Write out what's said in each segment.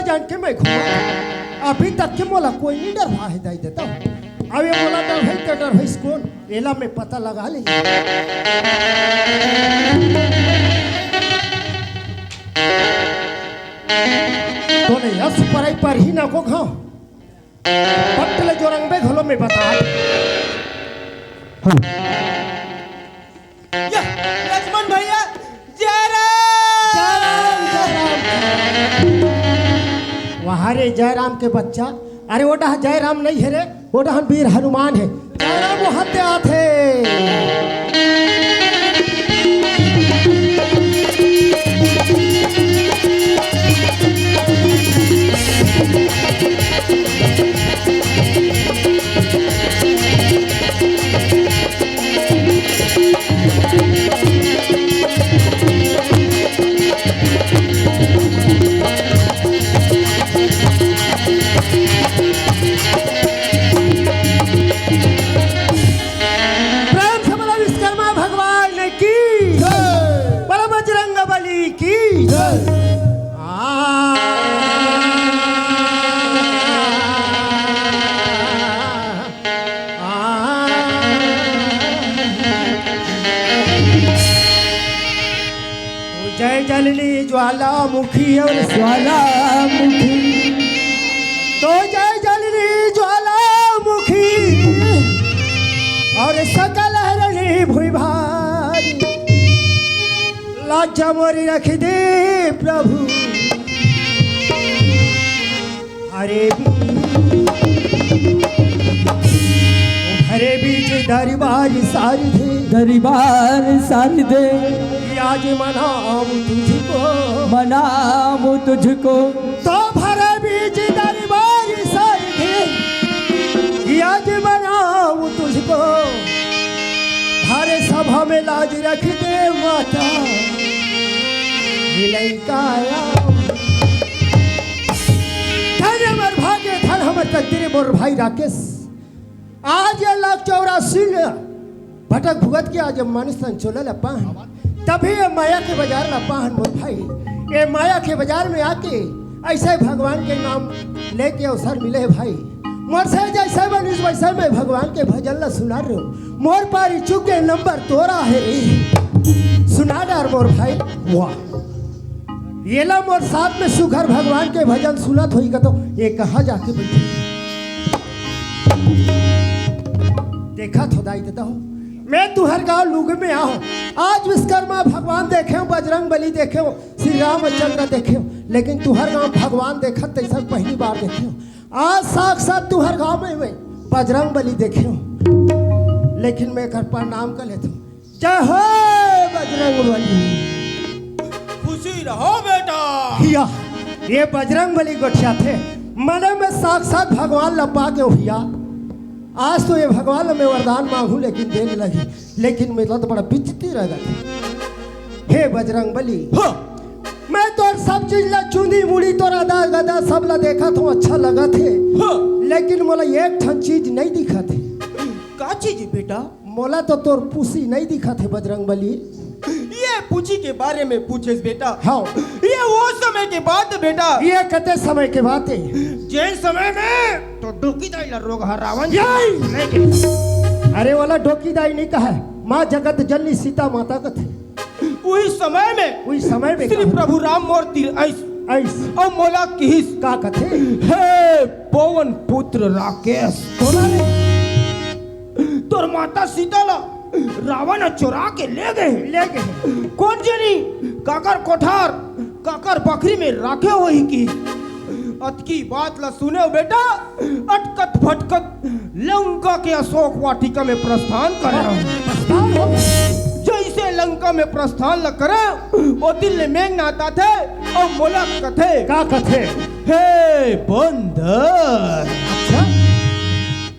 जान के मैं घूमा अभी तक के मोला कोई नहीं डरवा है दे देता हूँ। अब ये मोला डर है तो डर है कौन एला में पता लगा ले। तो नहीं यस पराई पर ही ना को खाओ पट्टले जो रंग में घोलो में बता लक्ष्मण भैया वहाँ रे जयराम के बच्चा। अरे वो डहा जयराम नहीं है रे, वो डहा वीर हनुमान है। जयराम वो हत्या थे। जय जलनी ज्वालामुखी और ज्वालामुखी तो जय जलनी ज्वालामुखी और सकल हरणी भुई भारी लाजा मोरी रख दे प्रभु। हरे बीज दरबार सारी दे आज मनाऊं तुझको तो भरे बीज दरबार सारी दे आज मनाऊं तुझको। हरे सभा में लाज रख दे माता धन हमर भाग्य धन हमर तकदीर मोर भाई राकेश। आज 1,84,000 भटक भुगत के आज मनुष्य चोल पाहन तभी ये माया के बाजार ला पाहन मोर भाई। ये माया के बाजार में आके ऐसे भगवान के नाम लेके अवसर मिले भाई। मोर से जैसे बनिस वैसे मैं भगवान के भजन ला सुना रहे हूँ। मोर पारी चुके नंबर तोरा है सुना डार मोर भाई। वाह ये ला मोर साथ में सुघर भगवान के भजन सुनत होई तो ये कहाँ जाके बैठी देखा थोदाई देता हूँ मैं तुहर गाँव लूग में आओ। आज विश्वकर्मा भगवान देखे हो, बजरंग बली देखे हो, श्री रामचंद्र देखे हो, लेकिन तुहर गाँव भगवान देखा तैसा पहली बार देखे हो। आज साक्षात तुहर गांव में मैं बजरंग बली देखे हूँ, लेकिन मैं कर प्रणाम कर लेता हूँ। जय हो बजरंग बली। खुशी रहो बेटा। हिया ये बजरंग बली गोठिया थे, मने में साक्षात भगवान लपा के भैया। आज तो ये भगवान में वरदान मांगू लेकिन देने लगी, लेकिन मेरा तो बड़ा बिचती रह गई। हे बजरंग बली, हाँ। मैं तो सब चीज ला चुंदी मुड़ी तो अदा गदा सब ला देखा तो अच्छा लगा थे, हाँ। लेकिन मोला एक ठन चीज नहीं दिखा थे। का चीज बेटा? मोला तो तोर पूसी नहीं दिखा थे बजरंग बली। ये पूछी के बारे में पूछेस बेटा? हाँ। ये वो समय के बात है बेटा। ये कते समय के बात है? जैन समय में तो डोकीदाई ला रोग रावण। अरे वाला डोकीदाई नहीं कहा, माँ जगत जननी सीता माता का थे। उस समय में श्री प्रभु राम मोर तीर ऐस और मोला किस का कथे? हे पवन पुत्र राकेश, तोर माता सीता ला रावण चुरा के ले गए। कौन जनी काकर कोठार काकर बकरी में राखे हुई की अतकी बात ला सुने बेटा। अटकत भटकत लंका के अशोक वाटिका में प्रस्थान कर। जैसे लंका में प्रस्थान ल करे वो दिल में मेघनाथ थे और मोला कथे का कथे? हे बंदर, अच्छा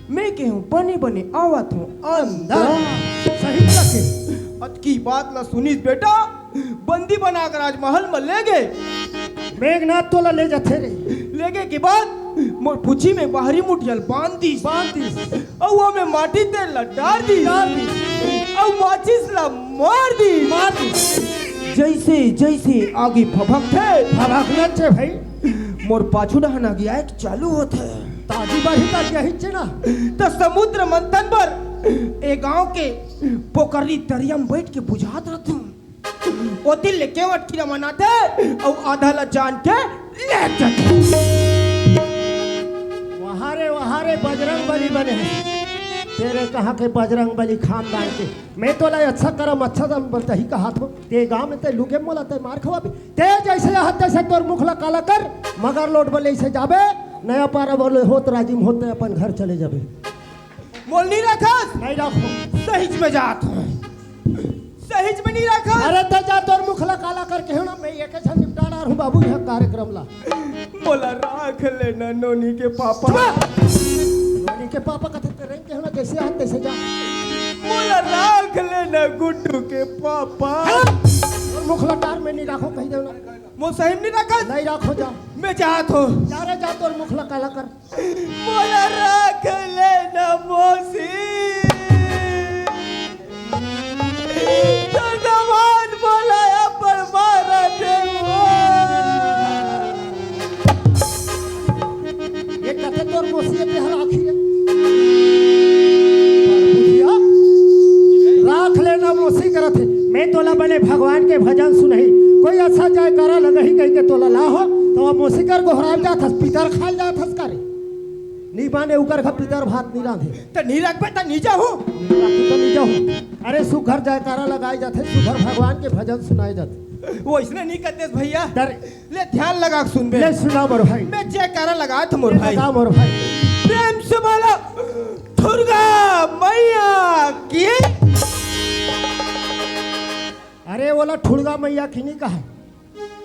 मैं कहूँ बने बने आवत हूँ अंदर। सही लगे। अतकी बात ला सुनीस बेटा, बंदी बनाकर आज महल में ले गए। मेघनाथ तोला ले जाते रे। ले गए के बाद मोर पूछी में बाहरी मुठियल बांध दी और वो में माटी तेल ला डाल दी और माचिस ला मार दी। जैसे जैसे आगे भभकना चे भाई, मोर पाछू डहना गया एक चालू होते ताजी बाही ताजी यही चे ना। तो समुद्र मंथन पर एक गांव के पोखरी दरिया में बैठ के बुझात रहते वो दिल ले केवट की मनाते और आधा ला जान के ले जाते। वहाँ रे बजरंग बली बने हैं। तेरे कहाँ के बजरंग बली खानदान के? मैं तो लाई अच्छा करम अच्छा दम बोलता ही कहा था ते गांव में ते लुके मोला ते मार खवा भी ते जैसे हाथ जैसे तोर मुख ला काला कर मगर लोट बोले से जाबे नया पारा बोले होत राजिम होते अपन घर चले जाबे। मोल नहीं रखा नहीं रखो सहीज में जात सहीज में नहीं रखा। अरे ते जा तोर मुख ला काला करके हो ना, मैं एक अच्छा निपटाना हूँ बाबू यह कार्यक्रम ला। मोला राख लेना नोनी के पापा। नोनी के पापा कथे तेरे के हो ना, जैसे हाथ तैसे जा। मोला राख लेना गुड्डू के पापा। और मुख ला टार में नहीं रखो कहीं दे ना। मो सही नहीं रखा। नहीं रखो जा। मैं जात हो। जा रे जा तोर मुख ला काला कर। मोला राख लेना मोसी। भगवान बोलाया पर मारा ये कथे तोर मोसी पे हर आखिर राख लेना मोसी करत है। मैं तोला बने भगवान के भजन सुनही कोई अच्छा जाय करा लगही कह के तोला ला हो तो मोसी कर गोहराल जात हस पितर खाल जात हस करे नी बाने उकर का पितर भात नहीं रांधे तो नहीं रख बेटा नीचा हूँ तो नीचा हूँ। अरे सुघर जयकारा लगाए जाते, सुघर भगवान के भजन सुनाए जाते। वो इसने नहीं करते भैया। डर ले ध्यान लगा सुन बे। ले सुना मोर भाई। मैं जयकारा लगा था मोर भाई। लगा मोर भाई। प्रेम से बोलो दुर्गा मैया की। अरे बोला ठुड़गा मैया की नहीं कहा,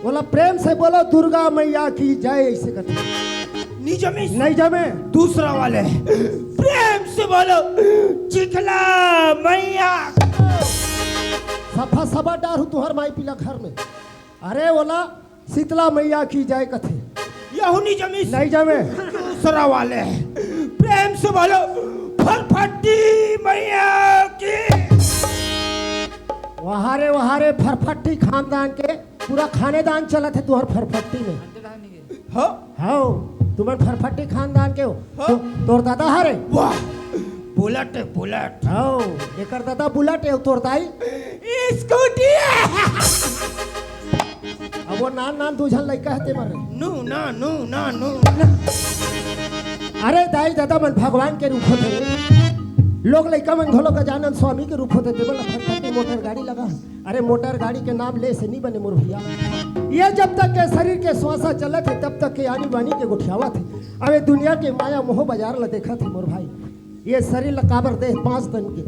बोला प्रेम से बोलो दुर्गा मैया की जय। ऐसे कहते नहीं जमे। दूसरा वाले प्रेम से बोलो चिखला मैया। सफा सफा डारू तुहर माई पिला घर में। अरे बोला शीतला मैया की जय कथे यहू नहीं जमी। नहीं जमे। दूसरा वाले प्रेम से बोलो फरफटी मैया की। वहां रे फरफट्टी खानदान के पूरा खानेदान चला थे तुहर फरफट्टी में। हाँ तुम्हारे फरफट्टी खानदान के हो तो, तोर दादा हारे। वाह बुलेट बुलेट। हाँ एकर दादा बुलेट है तोर दाई स्कूटी। अब वो नान नान दूझन लड़का है ते मारे नो ना नो ना नो। अरे दाई दादा मन भगवान के रूप होते लोग लड़का मन घोलो गजानन स्वामी के रूप होते थे। बोला फटफटी मोटर गाड़ी लगा। अरे मोटर गाड़ी के नाम ले से नहीं बने मोर भैया। ये जब तक के शरीर के श्वासा चलत है तब तक के आनी बानी के गुठियावा थे। अबे दुनिया के माया मोह बाजार ला देखा थी मोर भाई। ये शरीर ला काबर दे 5 दिन के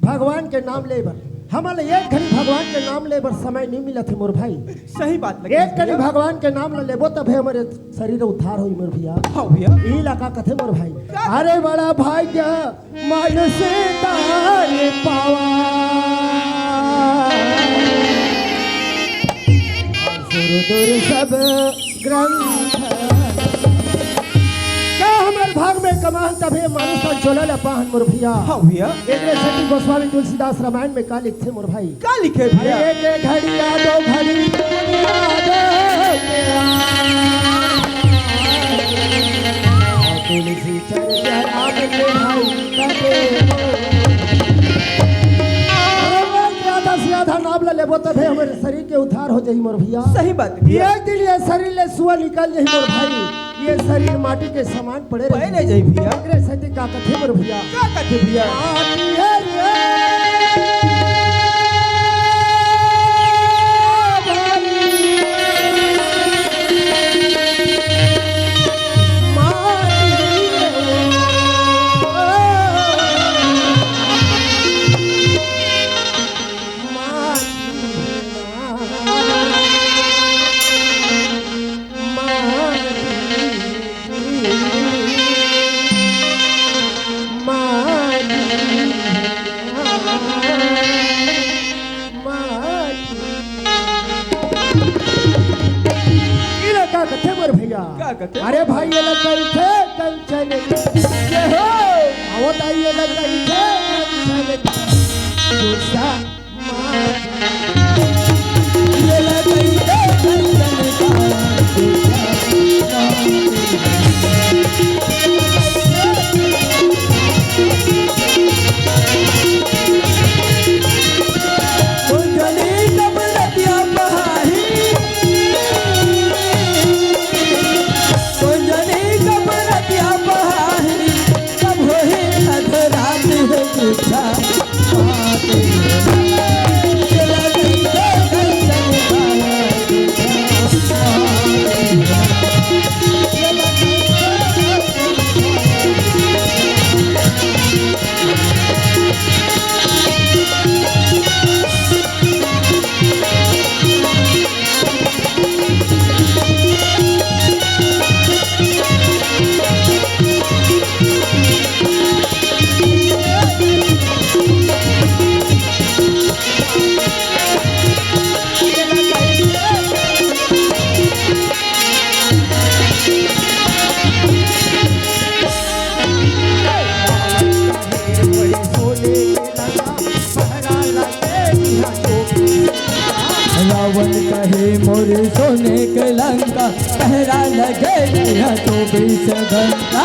भगवान के नाम ले बर हमारे एक घड़ी भगवान के नाम ले बर समय नहीं मिला थे मोर भाई। सही बात लगी एक घड़ी भगवान के नाम ला लेबो तब हमारे शरीर उद्धार होई मोर भैया। हाँ भैया ई लगा कथे मोर भाई। अरे बड़ा भाग्य मन से तार पावा सुरदुर सब ग्रंथ का हमर भाग में कमान तभे मानुष का चोला पाहन मोर भैया। हाँ भैया एकरे सती गोस्वामी तुलसीदास रामायण में का लिखथे मोर भाई। क्या लिखे भैया एक घड़ी यादो घड़ी तुलसी चर्चा नाम के भाई ज्यादा से ज्यादा नाम ला लेबो तबे हमारे शरीर के उद्धार हो जाई मोर भैया। सही बात भैया एक दिन ये शरीर ले सुआ निकल जाई मोर भाई। ये शरीर माटी के समान पड़े पड़े रह जाई भैया। एकरे सती का कथे मोर भैया। क्या कहते भैया माटी है रे क्या कहते अरे भाई ये लग गई थे कंचन ये हो आवत आई ये लग गई थे कंचन दूसरा ये लग गई थे रावण कहे मोर सोने के लंका पहरा लगे दिया 24 घंटा।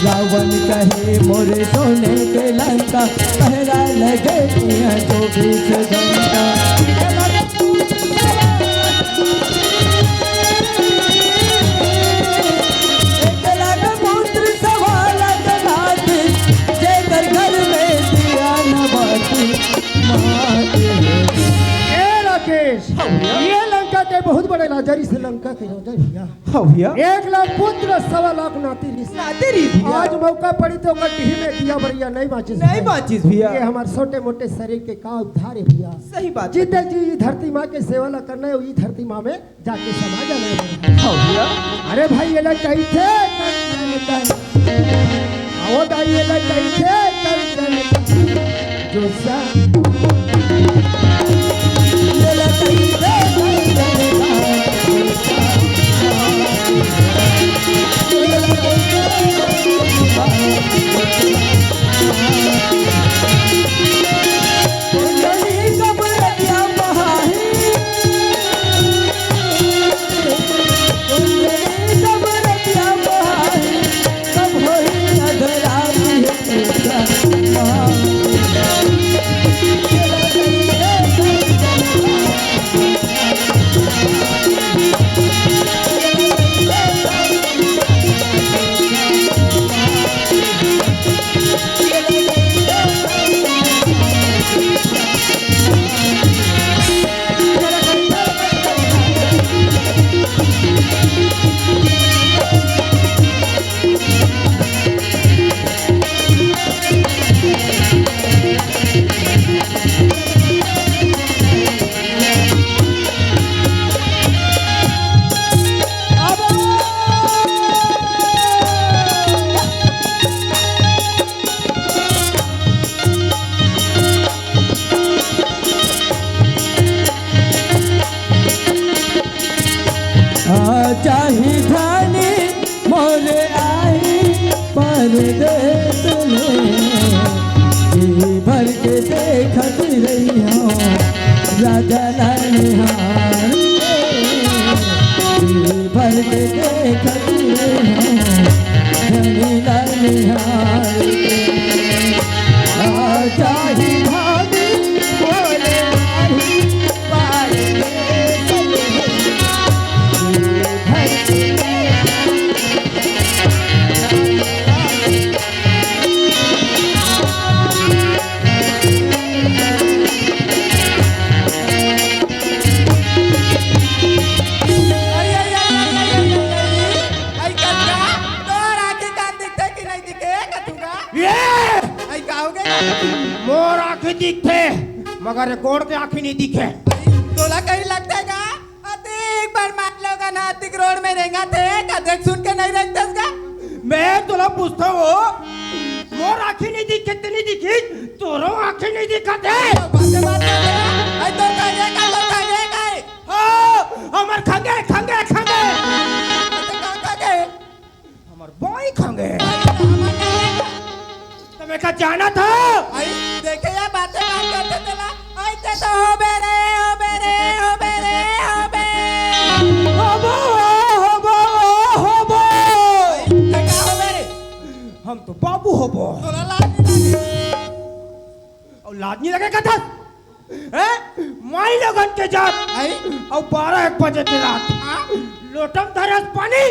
रावण कहे मोर सोने के लंका पहरा लगे दिया 24 घंटा। ये लंका के बहुत बड़े राजा श्रीलंका के राजा भैया। हाँ भैया 1 लाख पुत्र 1.25 नाती भैया आज मौका पड़ी तो गड्ढी में दिया बरिया नहीं बाचिस नहीं बाचिस भैया। ये हमारे छोटे मोटे शरीर के का उद्धार है भैया। सही बात जितने जी धरती माँ के सेवा ला करना है वही धरती माँ में जाके समा जाना है। हाँ भैया अरे भाई ये लग कही थे आओ दाई ये लग कही थे जो सा Oh चाही धानी मोरे आई परदेस में जी भर के देखत रही हूँ राजा लानिहार जी भर के देखत रही हूँ धनी लानिहार चाही धानी मोरे आई परदेस मोर आंखें दिखते मगर गोड़ के आंखें नहीं दिखे। तोला कहीं लगता है का अधिक बार मान लोगा ना अधिक रोड में रहेगा थे का देख सुन के नहीं रखते का मैं तुला पूछता हूँ मोर आंखें नहीं दिखे नहीं दिखी तोरो आंखें नहीं दिखते बातें बात कर आई तो कहिए का हाँ हमर खंगे खंगे खंगे हमर बॉय खंगे तुम्हें का जाना था आई देखे या बातें बात करते तेला आई ते तो हो बेरे हो बेरे हो बेरे हो बे देखा हो बेरे हम तो बाबू होबो तोला लाज नहीं और लाज नहीं लगे था माई लगन के जात आई और 12-1 बजे की रात लोटम धरस पानी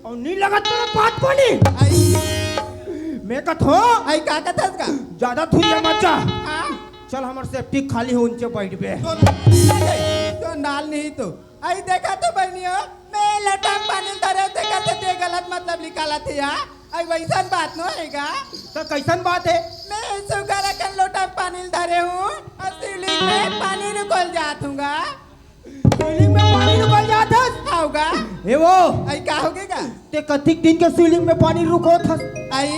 और नी लगत तो बात पानी आई मैं कहत हो आई का कहतस का ज्यादा थुरिया मत जा चल हमर सेफ्टी खाली हो उनचे बैठ बे तो नाल नहीं तो आई देखा तो बहनियो मैं लटक पानी धरे थे करते थे गलत मतलब निकाला थे यार आई वैसा बात न हैगा तो कैसन बात है मैं सुगर कन लोटक पानी धरे हूँ और शिवलिंग में पानी निकल जात हूँगा शिवलिंग में पानी निकल जात होगा ए वो आई का होगेगा ते कथिक दिन के शिवलिंग में पानी रुको था आई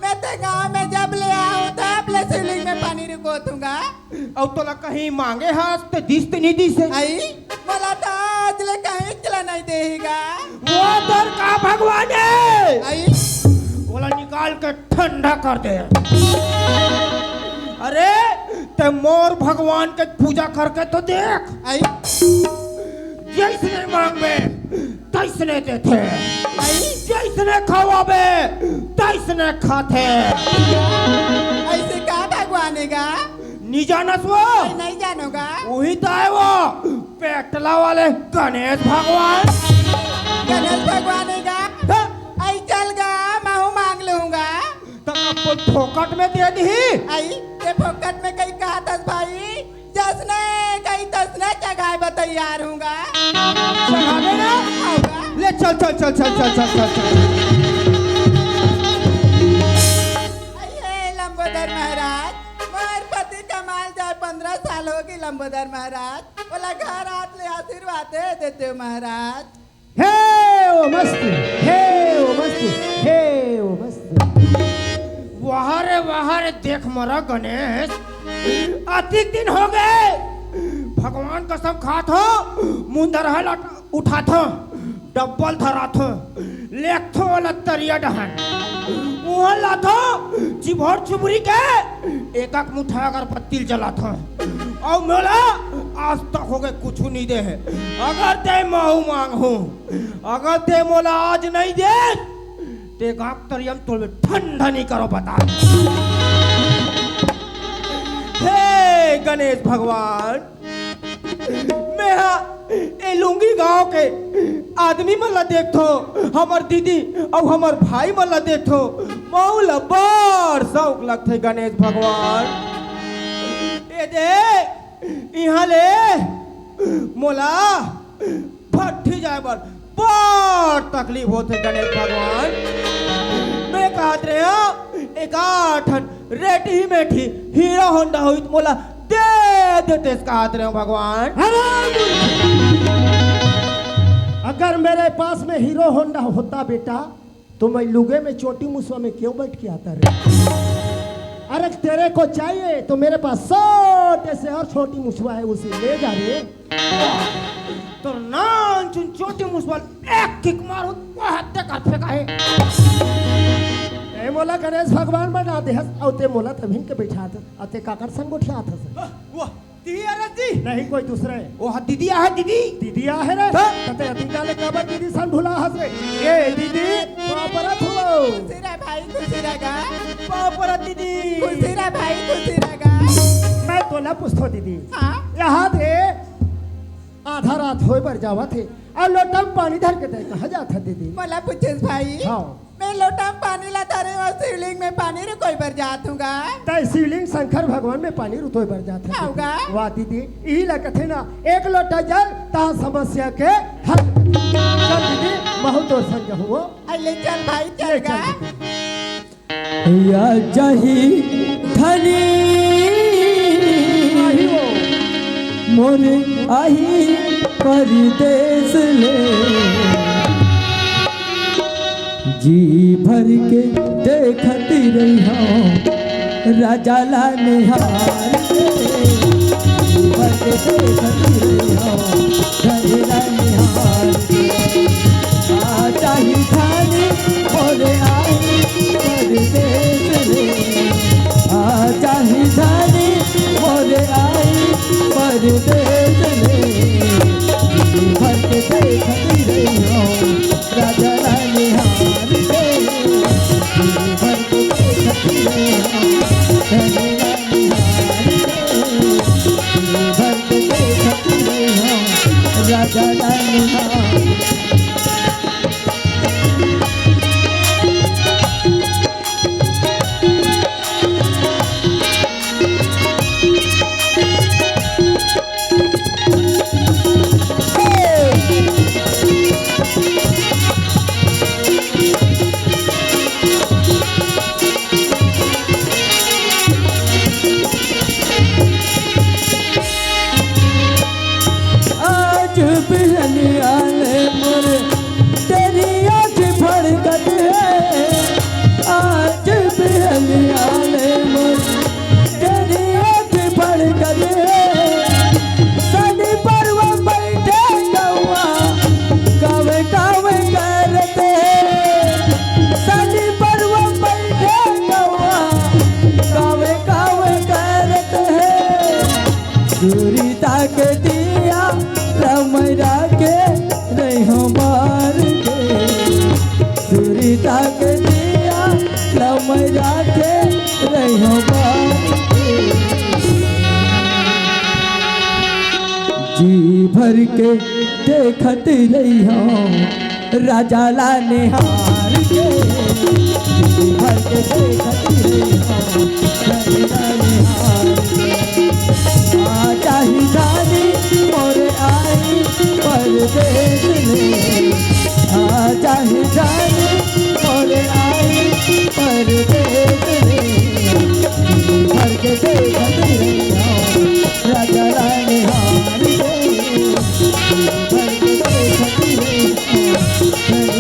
मैं तो गांव में जब ले आऊँ तब ले शिवलिंग में पानी रुको दूंगा और तोला कहीं मांगे हाथ ते दिस ते नहीं दिस आई बोला तो आज ले कहीं चला नहीं देगा वो तर का भगवान है आई बोला निकाल के ठंडा कर दे अरे ते मोर भगवान के पूजा करके तो देख आई जैसने मांगे तैसने देते आई जैसने खवाबे तैसने खाते ऐसे का भगवान हैगा नहीं जानस वो नहीं जानोगा वही तो है वो पेटला वाले गणेश भगवान गणेश भगवान हैगा आई चल गा मैं मांग लूंगा तो आपको फोकट में दे दी आई ये फोकट में कहीं कहा था भाई जसने कहीं तसने जगह तैयार हूँगा चढ़ावे ना होगा ले चल चल चल चल चल चल चल चल ये लंबोदर महाराज मोर पति कमाल जाए 15 साल होगी लंबोदर महाराज बोला घर हाथ ले आशीर्वाद दे देते हो महाराज हे ओ मस्त हे ओ मस्त हे ओ मस्त वहाँ रे देख मरा गणेश अधिक दिन हो गए भगवान कसम खात हो मुंदर उठात हो डब्बल धरात हो लेखथो वाला तरिया डहन वहाँ लाथो चिभोर चुबरी के एक मुठा अगरबत्ती जलात हो और मेला आज तक हो गए कुछ नहीं दे है अगर ते महू मांग हूँ अगर ते मोला आज नहीं दे ते गाँव तरियम तोड़ ठंडा नहीं करो बता हे गणेश भगवान मैं ए लुंगी गांव के आदमी मल्ला देखो हमर दीदी और हमर भाई मल्ला देखो मौला बड़ शौक लगते गणेश भगवान ए दे यहाँ ले मोला फटी जाए बड़ तकलीफ होते गणेश भगवान मैं कहत रहे एक 8 रेटी मेठी हीरो होंडा हुई मोला दे देते कहत रहे भगवान अगर मेरे पास में हीरो होंडा होता बेटा तो मैं लुगे में चोटी मुसवा में क्यों बैठ के आता रे अरे तेरे को चाहिए तो मेरे पास छोटे से और छोटी मुसवा है उसे ले जा रे तो नान चुन चोटी मुसवाल एक किक मारो हत्या कर फेंका है। ए मोला गणेश भगवान बना दे हस औते मोला तभिन के बैठा था औते काकर संग गोठिया था वाह दीदी अरे दी नहीं कोई दूसरे वो दीदी है दीदी दीदी आ है रे तते अति काले काबर दीदी सन भुला हस रे ए दीदी परत हो खुशी रह भाई खुशी रहेगा पापरा दीदी खुशी रह भाई खुशी रहेगा। मैं तोला पूछतो दीदी हाँ यहाँ थे आधा रात होए पर जावा थे और लोटा में पानी धर के दे कहा जाता दीदी बोला पूछेस भाई हाँ मैं लोटा में पानी लाता रही और शिवलिंग में पानी रे कोई बार जात हूँगा। तय शिवलिंग शंकर भगवान में पानी रुतोय पर जाता है होगा। वाह दीदी ई लगथे ना एक लोटा जल ता समस्या के हल चल दीदी बहुत तो संग हुओ अले चल भाई ले चल गा चल दीदी या जही धनी आई हो मोरे आही परदेस ले जी भर के देखती रही हूँ राजा ला निहार के जी भर के देखती रही हूँ राजा ला निहार के आजा ही खानी मोरे आई परदेस ले आजा ही खानी मोरे आई परदेस ले जी भर के देखती रही हूँ राजा ला निहार के जी भर के देखती रही हूँ राजा ला निहार के जी भर के देखती रही हूँ राजा ला निहार आज बिहनियाले मोरे तेरी आँख फड़कत है आज बिहनियाले मोरे तेरी आँख फड़कत है सनी परवा बैठे गौआ कावे कावे करते सनी परवा बैठे गौआ कावे कावे करते सूरीता के दिया रमरा के नहीं हमार के सूरीता के दिया रमरा के नहीं हमार के जी भर के देखत रही हूँ राजा ला निहार के जी भर के देखत रही हूँ राजा ला निहार के आजा ही जानी मोरे आई परदेस ले आजा ही जानी मोरे आई परदेस ले भर के देखत रही हूँ राजा ला निहार के भर के देखत रही हूँ राजा ला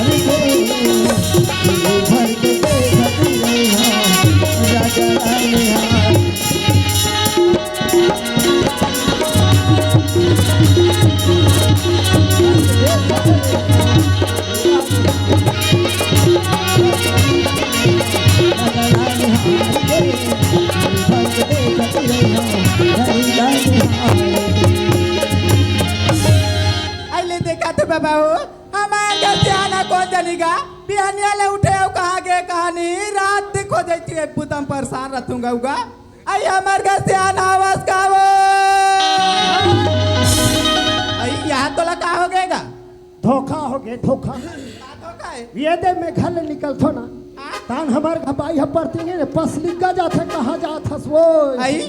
निहार के भर के देखत रही हूँ राजा ला निहार अले देखा तो बाबा हो हमारे घर से आना कौन जानेगा बिहानिया ले उठे हो कहाँ गए कहानी रात देखो जाती है बुतम परेशान रहूंगा उगा आई हमारे घर से आना आवाज का वो आई यहाँ तो लगा हो गएगा धोखा हो गए धोखा धोखा है ये दे में घर निकल थो ना हाँ? तान हमार घपाई ह पड़ती ने पसली का जाथे कहाँ जात हस वो आई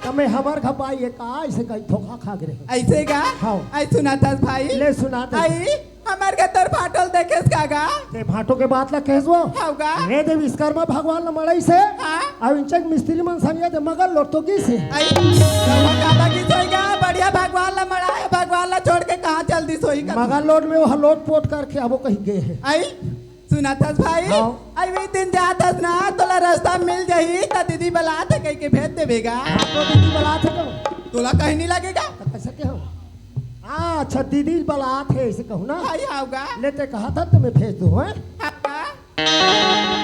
तमे हमार घपाई है का ऐसे कहीं धोखा खा गए ऐसे गा हाँ। आई सुना था भाई ले सुना दे आई हमारे घर तर फाटल देखे कागा ते भाटो के बात ला कहसबो होगा रे दे विश्वकर्मा भगवान न मड़ई से हाँ? अब इंचक मिस्त्री मन संगे दे मगर लोटो की से आई कादा की सोएगा बढ़िया भगवान ला मड़ा है भगवान ला छोड़ के कहाँ जल्दी सोई कर मगर लोट में वो लोट पोट करके अब वो कहीं गए है आई सुना था भाई हाँ। आई वे दिन जाता ना तोला रास्ता मिल जाही ता दीदी बला थे कह के भेज देवेगा तो दीदी बड़ा थे तो तोला कहीं नहीं लगेगा कैसे के हो अच्छा दीदी वाला थे ऐसे कहूँ ना भाई आओगा लेते कहा था तुम्हें भेज दो हैं हाँ